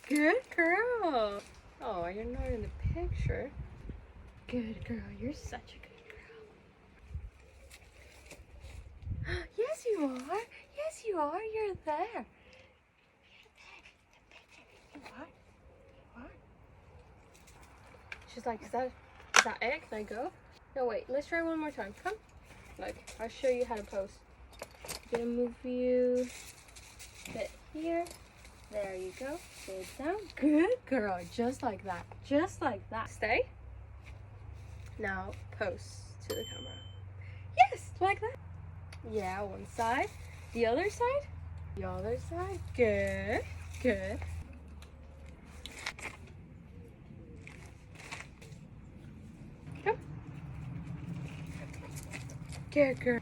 Good girl. Oh, you're not in the picture. Good girl. You're such a good girl. Yes, you are. Yes, you are. You're there. You are. You are. She's like, is that it? Can I go? No, wait. Let's try one more time. Come. Like, I'll show you how to pose. I'm gonna move you a bit here. There you go. Sit down. Good girl. Just like that. Just like that. Stay. Now pose to the camera. Yes, like that. Yeah, one side. The other side. The other side. Good. Good. Come. Good girl.